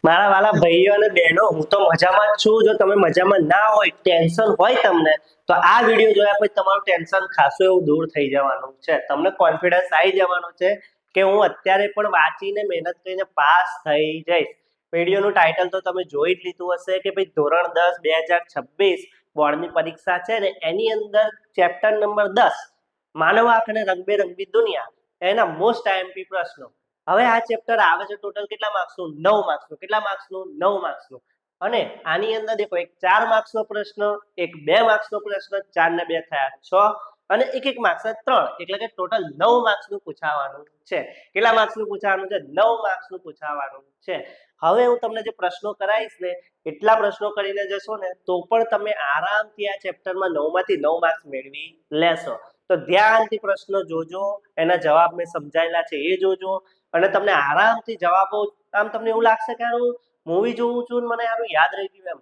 મારા વાલા ભાઈઓ અને બહેનો, હું તો મજામાં જ છું. જો તમે મજામાં ના હોય, ટેન્શન હોય તમને, તો આ વિડીયો જોયા પછી તમારું ટેન્શન ખાસું એવું દૂર થઈ જવાનું છે. તમને કોન્ફિડન્સ આવી જવાનો છે કે હું અત્યારે પણ વાંચીને મહેનત કરીને પાસ થઈ જઈશ. વિડીયોનું ટાઇટલ તો તમે જોઈ જ લીધું હશે કે ભાઈ ધોરણ 10 2026 બોર્ડની પરીક્ષા છે ને, એની અંદર ચેપ્ટર નંબર 10 માનવ આંખ અને રંગબેરંગી દુનિયા, એના મોસ્ટ આઈએમપી પ્રશ્નો. હવે આ ચેપ્ટર આવે છે ટોટલ કેટલા માર્ક્સનું? 9 માર્ક્સનું. કેટલા માર્ક્સનું? 9 માર્ક્સનું. અને આની અંદર દેખો, એક 4 માર્ક્સનો પ્રશ્ન, એક 2 માર્ક્સનો પ્રશ્ન, 4 ને 2 થયા 6, અને એક માર્ક્સના 3, એટલે કે ટોટલ 9 માર્ક્સનું પૂછાવાનું છે. કેટલા માર્ક્સનું પૂછાવાનું છે? 9 માર્ક્સનું પૂછાવાનું છે. હવે હું તમને જે પ્રશ્નો કરાવીશ ને, એટલા પ્રશ્નો કરીને જશો ને તો પણ તમે આરામથી આ ચેપ્ટરમાં 9 માંથી 9 માર્ક્સ મેળવી લેશો. તો ધ્યાનથી પ્રશ્નો જોજો, એના જવાબ મેં સમજાયેલા છે એ જોજો, અને તમને આરામથી જવાબો, આમ તમને એવું લાગશે કે હું મૂવી જોઉં છું ને મને આનું યાદ રહી ગયું એમ.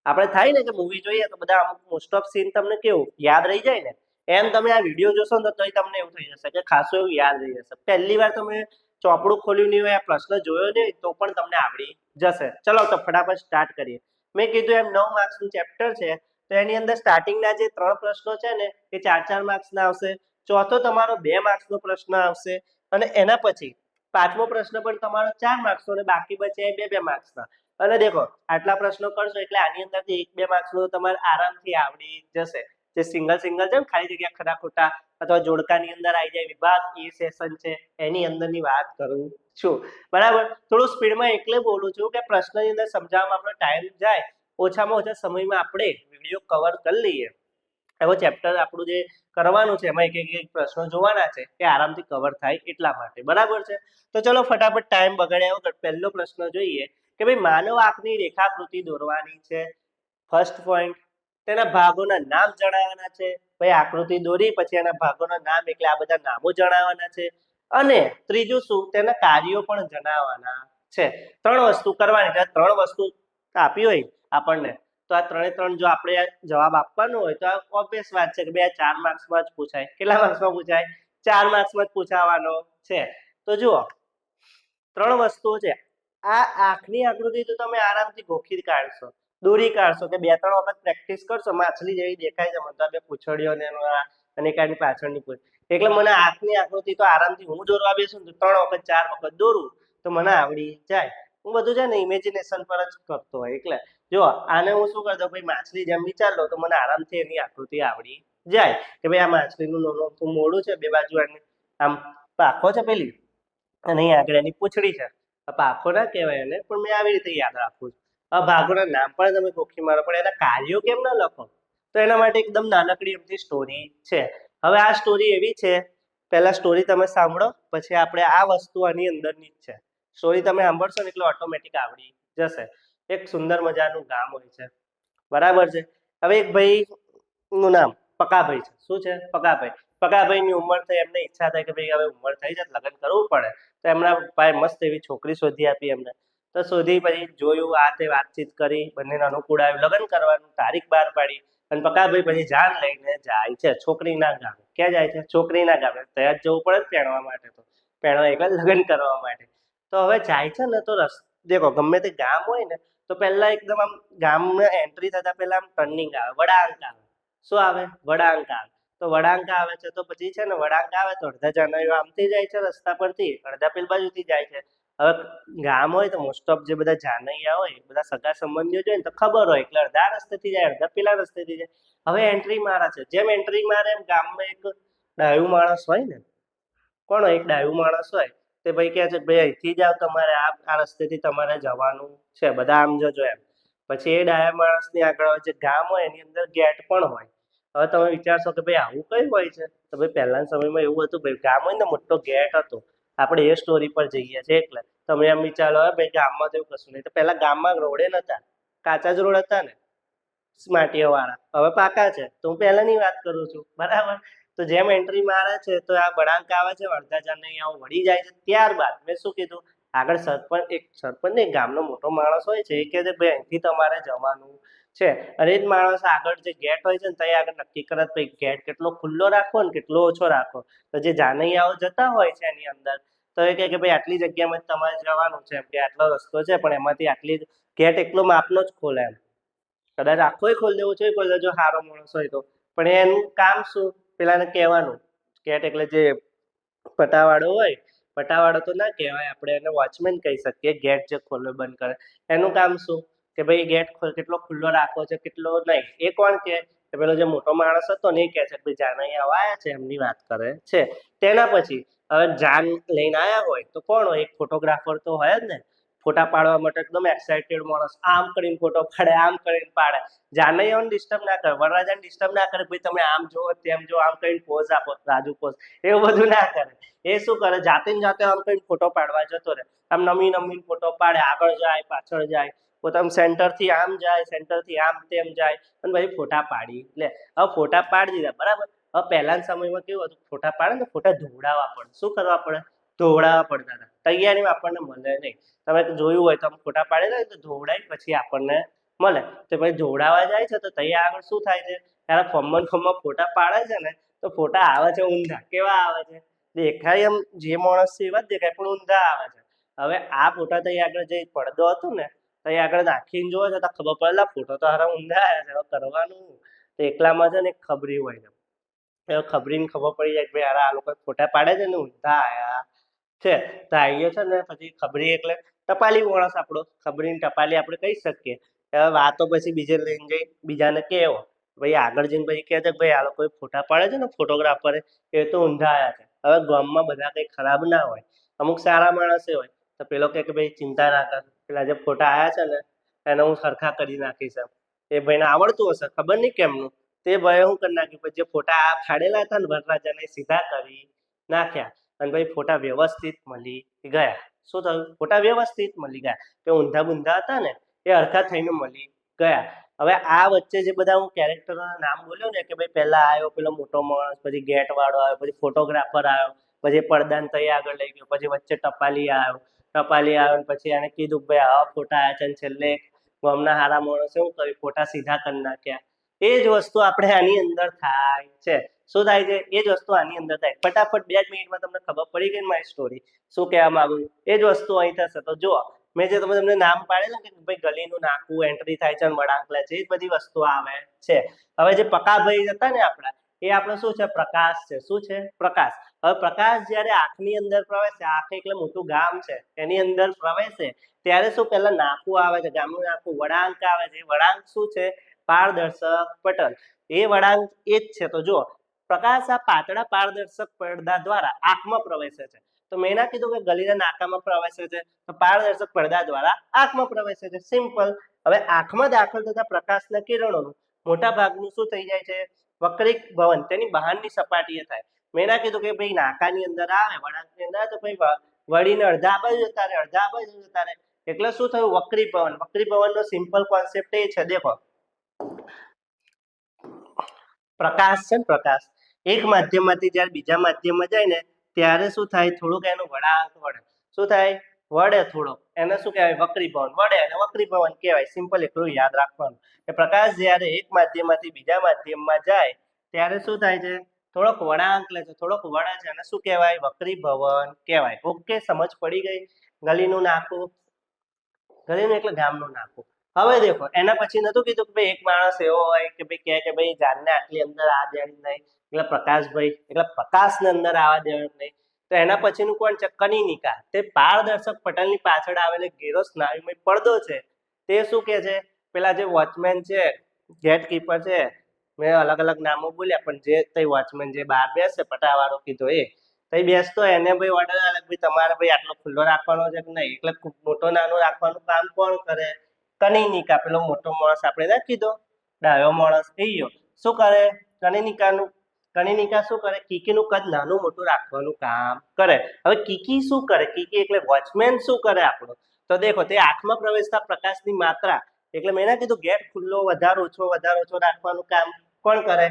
આપણે થાય ને કે મૂવી જોઈએ તો બધા અમુક મોસ્ટ ઓફ સીન તમને કેવું યાદ રહી જાય ને, એમ તમે આ વિડીયો જોશો ને તોય તમને એવું થઈ જશે કે ખાસું એવું યાદ રહી જશે. પહેલી વાર તમે ચોપડું ખોલ્યું નહીં હોય, આ પ્રશ્ન જોયો નહીં તો પણ તમને આવડી જશે. ચલો તો ફટાફટ સ્ટાર્ટ કરીએ. મેં કીધું એમ 9 માર્ક્સનું ચેપ્ટર છે, તો એની અંદર સ્ટાર્ટિંગના જે 3 પ્રશ્નો છે ને એ 4-4 માર્ક્સના આવશે. ચોથો તમારો 2 માર્ક્સનો પ્રશ્ન આવશે, અને એના પછી 5મો પ્રશ્ન પણ તમારો 4 માર્ક્સનો, અને બાકી બચે 2-2 માર્ક્સના. અને દેખો, આટલા પ્રશ્નો કરશો એટલે આની અંદરથી 1-2 માર્ક્સનું તમારે આરામથી આવડી જશે. જે સિંગલ છે ને, ખાલી જગ્યા ખરા ખોટા અથવા જોડકાની અંદર આવી જાય વિભાગ એ સેશન છે, એની અંદરની વાત કરું છું. બરાબર. થોડું સ્પીડમાં એટલે બોલું છું કે પ્રશ્નની અંદર સમજાવવામાં આપણો ટાઈમ જાય, ઓછામાં ઓછા સમયમાં આપણે વિડીયો કવર કરી લઈએ. એવો ચેપ્ટર આપણું જે કરવાનું છે એમાં એક પ્રશ્નો જોવાના છે કે આરામથી કવર થાય એટલા માટે. બરાબર છે. તો ચલો ફટાફટ ટાઈમ બગાડ્યા વગર પહેલો પ્રશ્ન જોઈએ કે ભાઈ માનવ આંખની રેખાકૃતિ દોરવાની છે. ફર્સ્ટ પોઈન્ટ, તેના ભાગોના નામ જણાવવાના છે. ભાઈ આકૃતિ દોરી પછી એના ભાગોના નામ, એટલે આ બધા નામો જણાવવાના છે. અને ત્રીજું શું? તેના કાર્યો પણ જણાવવાના છે. 3 વસ્તુ કરવાની છે. 3 વસ્તુ આપી હોય આપણને, તો આ 3 જો આપણે જવાબ આપવાનો હોય તો આ ઓબ્વિયસ વાત છે કે બે 4 માર્ક્સમાં જ પૂછાય. કેટલા માર્ક્સમાં પૂછાય? 4 માર્ક્સમાં જ પૂછાવાનો છે. તો જુઓ, 3 વસ્તુઓ છે. આ આંખની આકૃતિ તો તમે આરામથી ગોખી કાઢશો, દોરી કાઢશો, કે 2-3 વખત પ્રેક્ટિસ કરશો. માછલી જેવી દેખાય છે મને તો, બે પૂંછડીઓ ને અને કાની પાછળની પૂંછ, એટલે મને આંખની આકૃતિ તો આરામથી હું દોરવા બેસું તો 3 વખત 4 વખત દોરું તો મને આવડી જાય. હું બધું છે ને ઇમેજિનેશન પર જ કરતો હોય. એટલે જો આને હું શું કરતો, ભાઈ માછલી જેમ વિચાર લો તો મને આરામથી એની આકૃતિ આવડી જાય કે ભાઈ આ માછલીનું નાનું મોઢું છે, બે બાજુ એની આમ પાંખો છે પેલી, અને અહીં આગળ એની પૂંછડી છે. પાંખો ના કહેવાય એને, પણ મેં આવી રીતે યાદ રાખું છું. આ ભાગોના નામ પણ તમે ગોખી મારો, પણ એના કાર્યો કેમ ન લખો? તો એના માટે એકદમ નાનકડી એમથી સ્ટોરી છે. હવે આ સ્ટોરી એવી છે, પહેલા સ્ટોરી તમે સાંભળો, પછી આપણે આ વસ્તુ આની અંદરની જ છે. સ્ટોરી તમે સાંભળશો ને એટલે ઓટોમેટિક આવડી જશે. એક સુંદર મજાનું ગામ હોય છે. બરાબર છે. હવે એક ભાઈ નું નામ પકાભાઈ છે. શું છે? પકાભાઈ. પકાભાઈની ઉંમર થઈ, એમને ઈચ્છા થાય કે ભાઈ હવે ઉંમર થઈ જાય, લગ્ન કરવું પડે. તો એમના ભાઈ મસ્ત એવી છોકરી શોધી આપી એમને. તો શોધી પછી જોયું, આ તે વાતચીત કરી, બંનેને અનુકૂળ આવ્યું, લગ્ન કરવાનું તારીખ બહાર પાડી, અને પકાભાઈ પછી જાન લઈને જાય છે છોકરીના ગામે. ક્યાં જાય છે? છોકરીના ગામે. ત્યાં જ જવું પડે પહેણવા માટે, તો પહેણવા એટલે લગ્ન કરવા માટે. તો હવે જાય છે ને, તો દેખો ગમે તે ગામ હોય ને તો પહેલા એકદમ આમ ગામમાં એન્ટ્રી થતા પહેલા આમ ટર્નિંગ આવે, વળાંક આવે. શું આવે? વળાંક આવે. તો વળાંક આવે છે તો પછી છે ને, વળાંક આવે તો અડધા જાનૈયો આમથી જાય છે રસ્તા પરથી, અડધા પેલી બાજુથી જાય છે. હવે ગામ હોય તો મોસ્ટ ઓફ જે બધા જાનૈયા હોય, બધા સગા સંબંધીઓ જોઈએ ને તો ખબર હોય, એટલે અડધા રસ્તેથી જાય, અડધા પેલા રસ્તેથી જાય. હવે એન્ટ્રી મારે છે. જેમ એન્ટ્રી મારે એમ ગામમાં એક ડાયું માણસ હોય ને, કોણ હોય? એક ડાયું માણસ હોય. તે ભાઈ કહે છે, ભાઈ અહીંથી જાવ, તમારે આ રસ્તેથી તમારે જવાનું છે, બધા આમ જજો એમ. પછી એ ડાયા માણસની આગળ જે ગામ હોય એની અંદર ગેટ પણ હોય. હવે તમે વિચારશો કે ભાઈ આવું કઈ હોય છે? તો ભાઈ પહેલાના સમયમાં એવું હતું, ભાઈ ગામ હોય ને મોટો ગેટ હતો. આપણે એ સ્ટોરી પર જઈએ છીએ. એટલે તમે એમ વિચારો, ભાઈ ગામમાં તો એવું કશું નહીં. તો પહેલા ગામમાં રોડે નતા, કાચા જ રોડ હતા ને, માટીઓ વાળા. હવે પાકા છે. તો હું પહેલાની વાત કરું છું. બરાબર. તો જેમ એન્ટ્રી મારે છે તો આ વળાંક આવે છે, અડધા જાનૈયાઓ વળી જાય છે. ત્યારબાદ મેં શું કીધું, આગળ સરપંચ ને ગામનો મોટો માણસ હોય છે, એ કહે છે ભાઈ અહીંથી તમારે જવાનું છે. અને એ જ માણસ આગળ જે ગેટ હોય છે ને ત્યાં આગળ નક્કી કરે ભાઈ ગેટ કેટલો ખુલ્લો રાખવો ને કેટલો ઓછો રાખવો. તો જે જાનૈયાઓ જતા હોય છે એની અંદર, તો એ કહે કે ભાઈ આટલી જગ્યામાં તમારે જવાનું છે, એમ કે આટલો રસ્તો છે પણ એમાંથી આટલી ગેટ એકલો માપનો જ ખોલે એમ. કદાચ આખોય ખોલી દેવો છે, ખોલી દેજો સારો માણસ હોય તો, પણ એનું કામ શું, પેલાને કહેવાનું. ગેટ એટલે જે પટાવાળો હોય, પટાવાળો તો ના કહેવાય, આપણે એને વોચમેન કહી શકીએ. ગેટ જે ખોલે બંધ કરે એનું કામ શું કે ભાઈ ગેટ કેટલો ખુલ્લો રાખવો છે કેટલો નહીં, એ કોણ કે પેલો જે મોટો માણસ હતો ને એ કહે છે કે ભાઈ જાન અહીંયા આવ્યા છે એમની વાત કરે છે. તેના પછી હવે જાન લઈને આવ્યા હોય તો કોણ હોય, એક ફોટોગ્રાફર તો હોય જ ને. ફોટા પાડવા માટે એકદમ એક્સાઇટેડ માણસ, આમ કરીને ફોટો પાડે, આમ કરીને પાડે. જાનૈયાઓને ડિસ્ટર્બ ના કરે, વરરાજાને ડિસ્ટર્બ ના કરે, ભાઈ તમે આમ જો તેમ જો, આમ કરીને પોઝ આપો, રાજુ પોઝ, એવું બધું ના કરે. એ શું કરે, જાતે ને જાતે આમ કરીને ફોટો પાડવા જતો રહે. આમ નમી નમીને ફોટો પાડે, આગળ જાય પાછળ જાય, પોતાનું સેન્ટરથી આમ જાય, સેન્ટરથી આમ તેમ જાય, અને પછી ફોટા પાડી લે. હવે ફોટા પાડી દીધા બરાબર. હવે પહેલાના સમયમાં કેવું હતું, ફોટા પાડે ને ફોટા ધોવડાવવા પડે. શું કરવા પડે, ધોવડાવવા પડતા હતા. તૈયારીમાં આપણને મળે નહીં. તમે જોયું હોય તો ફોટા પાડેલા તો ધોવડાવી પછી આપણને મળે. તો પછી ધોવડાવવા જાય છે તો તૈયાર આગળ શું થાય છે, ત્યારે ફોર્મમાં ફોટા પાડે છે ને તો ફોટા આવે છે ઊંધા. કેવા આવે છે, દેખાય એમ જે માણસ છે એવા જ દેખાય પણ ઊંધા આવે છે. હવે આ ફોટા તઈ આગળ જે પડદો હતો ને તઈ આગળ નાખીને જોવે છે તો ખબર પડે ફોટો તો હારા ઊંધા આવ્યા છે, હવે કરવાનું તો એકલામાં છે ને એક ખબરી હોય છે. એ ખબરીને ખબર પડી જાય કે ભાઈ આ લોકો ફોટા પાડે છે ને ઊંધા આયા છે. તો આવીએ છે ને પછી ખબરી એટલે ટપાલી માણસ આપણો, ખબરીને ટપાલી આપણે કહી શકીએ. હવે વાતો પછી બીજે લઈને જઈ બીજાને કહેવો, ભાઈ આગળ જઈને પછી કહે છે કે ભાઈ આ લોકો ફોટા પાડે છે ને ફોટોગ્રાફરે એ તો ઊંધા આવ્યા છે. હવે ગામમાં બધા કંઈ ખરાબ ના હોય, અમુક સારા માણસે હોય. તો પેલો કહે કે ભાઈ ચિંતા ના કર, પેલા જે ફોટા આવ્યા છે ને એને હું સરખા કરી નાખીશ. એ ભાઈને આવડતું હશે, ખબર નહીં કેમનું, તે ભાઈ હું કરી નાખ્યું, પછી જે ફોટા ફાડેલા હતા ને વરરાજાને સીધા કરી નાખ્યા, અને ભાઈ ફોટા વ્યવસ્થિત મળી ગયા. શું થયું, ફોટા વ્યવસ્થિત મળી ગયા. કે ઊંધા બુંધા હતા ને એ હરખા થઈને મળી ગયા. હવે આ વચ્ચે જે બધા હું કેરેક્ટરોના નામ બોલ્યો ને કે ભાઈ પહેલા આવ્યો પેલો મોટો માણસ, પછી ગેટ વાળો આવ્યો, પછી ફોટોગ્રાફર આવ્યો, પછી પડદાને તઈ આગળ લઈ ગયો, પછી વચ્ચે ટપાલી આવ્યો, પછી એને કીધું ભાઈ આવા ફોટા આવ્યા છે, અને છેલ્લે ગામના હારા માણસે શું કર્યું, ફોટા સીધા કરી નાખ્યા. એ જ વસ્તુ આપણે આની અંદર થાય છે. શું થાય છે, એ જ વસ્તુ આની અંદર થાય. ફટાફટ 2 મિનિટમાં તમને ખબર પડી ગઈ મારી સ્ટોરી શું કહેવા માંગુ છું. એ જ વસ્તુ અહીં થશે. તો જુઓ, મેં જે તમને નામ પાડેલા કે ભાઈ ગલીનું નાકું એન્ટ્રી થાય છે, વળાંક લે છે, એ બધી વસ્તુ આવે છે. હવે જે પકાભાઈ હતા ને આપણા, એ આપણો શું છે, પ્રકાશ છે. શું છે, પ્રકાશ. હવે પ્રકાશ જ્યારે આંખની અંદર પ્રવેશે, આંખ એટલે મોટું ગામ છે, એની અંદર પ્રવેશે ત્યારે શું પહેલા નાકું આવે છે, ગામનું નાકું, વળાંક આવે છે. વળાંક શું છે, પારદર્શક પટલ. એ વળાંક એ જ છે. તો જુઓ, પ્રકાશ આ પાતળા પારદર્શક પડદા દ્વારા આંખમાં પ્રવેશે છે. તો મેં ના કીધું કે ગલીના નાકામાં પ્રવેશે છે, તો પારદર્શક પડદા દ્વારા આંખમાં પ્રવેશે છે. સિમ્પલ. હવે આંખમાં દાખલ થતા પ્રકાશના કિરણોનું મોટા ભાગનું શું થઈ જાય છે, વક્રીભવન તેની બહારની સપાટીએ થાય. મેં ના કીધું કે ભાઈ નાકાની અંદર આવે, વળાંકની અંદર આવે તો ભાઈ વળીને અડધા આ બાજુ જતા રહે, અડધા આ બાજુ જતા રહે. એટલે શું થયું, વક્રીભવન. વક્રીભવનનો સિમ્પલ કોન્સેપ્ટ એ છે, દેખો પ્રકાશ છે ને, પ્રકાશ એક માધ્યમમાંથી જ્યારે બીજા માધ્યમમાં જાય ને ત્યારે શું થાય, થોડુંક એનું વળાંક વળે. શું થાય, વળે થોડોક. એને શું કહેવાય, વક્રીભવન. વળે અને વક્રીભવન કહેવાય. સિમ્પલ એટલું યાદ રાખવાનું કે પ્રકાશ જ્યારે એક માધ્યમમાંથી બીજા માધ્યમમાં જાય ત્યારે શું થાય છે, થોડોક વળાંક લે છે, થોડોક વળે છે, અને શું કહેવાય, વક્રીભવન કહેવાય. ઓકે, સમજ પડી ગઈ. ગલીનું નાકું, ગલીનું એટલે ગામનું નાકું. હવે દેખો, એના પછી નતું કીધું કે ભાઈ એક માણસ એવો હોય કે ભાઈ કહે કે ભાઈ જાનને આટલી અંદર આ દેવાનું નહીં, એટલે પ્રકાશભાઈ એટલે પ્રકાશને અંદર આવવા દેવાનું નહીં. તો એના પછીનું કોણ છે, કનિનિકા. તે પારદર્શક પટલની પાછળ આવેલો ઘેરો સ્નાયુમય પડદો છે. તે શું કહે છે, પેલા જે વોચમેન છે, ગેટ કીપર છે, મેં અલગ અલગ નામો બોલ્યા પણ જે તે વોચમેન જે બહાર બેસે પટાવાળો કીધો એ તઈ બેસતો એને ભાઈ ઓર્ડર આલે ભાઈ તમારે ભાઈ આટલો ખુલ્લો રાખવાનો છે કે નહીં, એટલે મોટો નાનો રાખવાનું કામ કોણ કરે, કનિનિકા. પેલો મોટો માણસ આપણે ના કીધો, ડાયો માણસ એ શું કરે, કનિનિકા શું કરે, કીકીનું કદ નાનું મોટું રાખવાનું કામ કરે. હવે કીકી શું કરે, કીકી એટલે વોચમેન શું કરે આપણો, તો દેખો તે આંખમાં પ્રવેશતા પ્રકાશની માત્રા, એટલે મેં ના કીધું ગેટ ખુલ્લો વધારે ઓછો રાખવાનું કામ કોણ કરે,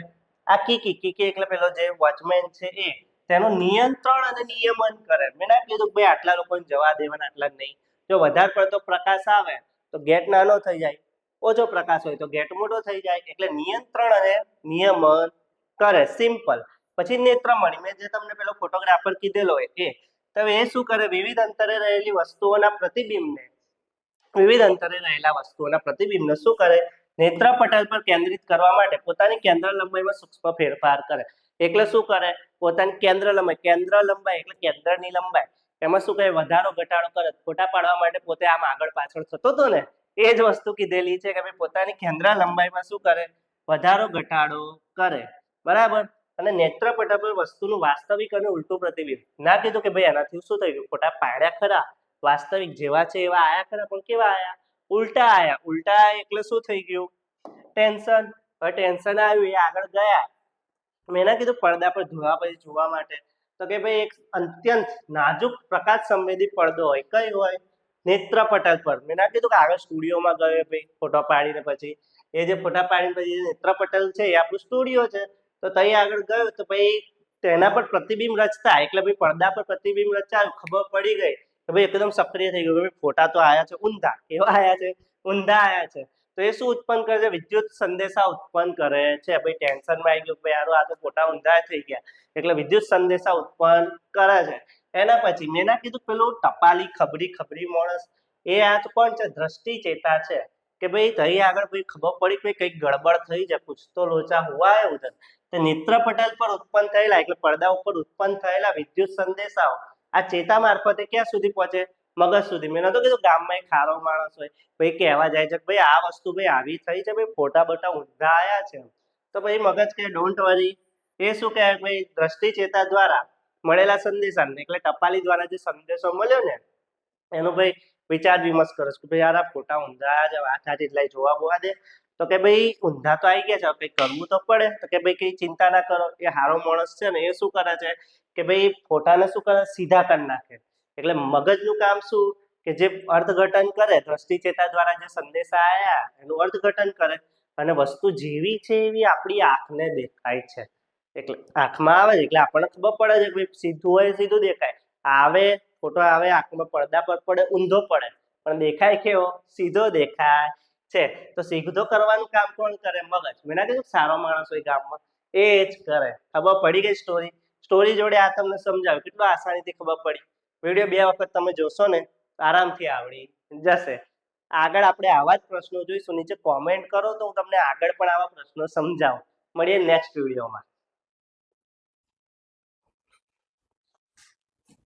આ કીકી. કીકી એટલે પેલો જે વોચમેન છે એ તેનું નિયંત્રણ અને નિયમન કરે. મેં ના કીધું ભાઈ આટલા લોકોને જવા દેવાના, આટલા નહીં. જો વધારે પડતો પ્રકાશ આવે તો ગેટ નાનો થઈ જાય, ઓછો પ્રકાશ હોય તો ગેટ મોટો થઈ જાય. એટલે નિયંત્રણ અને નિયમન કરે. સિમ્પલ. પછી નેત્રમણી, મેં જે તમને પેલો ફોટોગ્રાફર કીધેલો હોય એ, તો એ શું કરે, વિવિધ અંતરે રહેલી વસ્તુઓના પ્રતિબિંબને વિવિધ અંતરે રહેલા વસ્તુઓના પ્રતિબિંબને શું કરે, નેત્રપટલ પર કેન્દ્રિત કરવા માટે પોતાની કેન્દ્ર લંબાઈમાં સૂક્ષ્મ ફેરફાર કરે. એટલે શું કરે, પોતાની કેન્દ્ર લંબાઈ એટલે કેન્દ્રની લંબાઈ, એમાં શું કરે, વધારો ઘટાડો કરે. ફોટા પાડવા માટે પોતે આમ આગળ પાછળ થતો હતો ને, એ જ વસ્તુ કીધેલી છે કે ભાઈ પોતાની કેન્દ્ર લંબાઈમાં શું કરે, વધારો ઘટાડો કરે. બરાબર. અને નેત્રપટલ પર વસ્તુનું વાસ્તવિક અને ઉલટું પ્રતિબિંબ. ના કીધું કે ભાઈ એનાથી શું થઈ ગયું, ફોટા પાડ્યા ખરા, વાસ્તવિક જેવા છે એવા આયા ખરા, પણ કેવા આયા, ઉલટા આયા. ઉલટા આયા એટલે શું થઈ ગયું, ટેન્શન. હવે ટેન્શન આવ્યું, એ આગળ ગયા. મેં ના કીધું પડદા પર જોવા માટે, તો કે ભાઈ એક અત્યંત નાજુક પ્રકાશ સંવેદી પડદો હોય, કઈ હોય, નેત્રપટલ પર. મેં ના કીધું કે આગળ સ્ટુડિયોમાં ગયો ભાઈ ફોટો પાડીને પછી, એ જે ફોટા પાડીને પછી નેત્રપટલ છે એ આપણું સ્ટુડિયો છે, તો ત્યાં આગળ ગયો તો ભાઈ તેના પર પ્રતિબિંબ રચતા, એટલે ભાઈ પડદા પર પ્રતિબિંબ રચાયું, ખબર પડી ગઈ કે ભાઈ એકદમ સક્રિય થઈ ગયું, ફોટા તો આયા છે ઊંધા. કેવા આયા છે, ઊંધા આયા છે. તો એ શું ઉત્પન્ન કરે છે, વિદ્યુત સંદેશા ઉત્પન્ન કરે છે. ભાઈ ટેન્શનમાં આવી ગયું, ભાઈ આ તો ફોટા ઊંધા થઈ ગયા, એટલે વિદ્યુત સંદેશા ઉત્પન્ન કરે છે. એના પછી મેં ના કીધું પેલું ટપાલી ખબરી માણસ, એ આ તો કોણ છે, દ્રષ્ટિ ચેતા છે. કે ભાઈ તઈ આગળ ભાઈ ખબર પડી કે કંઈક ગડબડ થઈ જાય, कुछ तो लोचा हुआ है उधर. તો નેત્રપટલ પર ઉત્પન્ન થયેલા એટલે પડદા ઉપર ઉત્પન્ન થયેલા વિદ્યુત સંદેશાઓ આ ચેતા મારફતે ક્યાં સુધી પહોંચે, મગજ સુધી. મેં નતો કીધું ગામમાં એક ખારો માણસ હોય, ભાઈ કહેવા જાય છે કે ભાઈ આ વસ્તુ ભાઈ આવી થઈ છે, ભાઈ ફોટા બટા ઊંધા આયા છે, તો ભાઈ મગજ કે ડોન્ટ વરી, એ શું કહે ભાઈ દ્રષ્ટિ ચેતા દ્વારા મળેલા સંદેશાને એટલે ટપાલી દ્વારા જે સંદેશો મળ્યો ને એનો ભાઈ વિચાર વિમર્શ કરે છે કે ભાઈ યાર આ ફોટા ઊંધા આયા છે, વાત સાચી, એટલે જોવા બોવા દે. તો કે ભાઈ ઊંધા તો આવી ગયા છે, કંઈક કરવું તો પડે. તો કે ભાઈ કઈ ચિંતા ના કરો, એ હારો માણસ છે ને એ શું કરે છે કે ભાઈ ફોટાને શું કરે, સીધા કરી નાખે. એટલે મગજનું કામ શું કે જે અર્થઘટન કરે, દ્રષ્ટિ ચેતા દ્વારા જે સંદેશા આયા એનું અર્થઘટન કરે, અને વસ્તુ જેવી છે એવી આપણી આંખને દેખાય છે. એટલે આંખમાં આવે એટલે આપણને ખબર પડે છે કે ભાઈ સીધું હોય સીધું દેખાય, આવે ફોટો આવે આંખમાં પડદા પર પડે ઊંધો પડે, પણ દેખાય કેવો, સીધો દેખાય છે. તો સીધો કરવાનું કામ કોણ કરે, મગજ. મેં ના કીધું સારો માણસ હોય ગામમાં, એ જ કરે. ખબર પડી ગઈ સ્ટોરી જોડે આ તમને સમજાવ્યું, કેટલું આસાનીથી ખબર પડી. વિડીયો 2 વખત તમે જોશો ને આરામથી આવડી જશે. આગળ આપણે આવા જ પ્રશ્નો જોઈશું. નીચે કોમેન્ટ કરો તો હું તમને આગળ પણ આવા પ્રશ્નો સમજાવું. મળીએ નેક્સ્ટ વિડીયોમાં.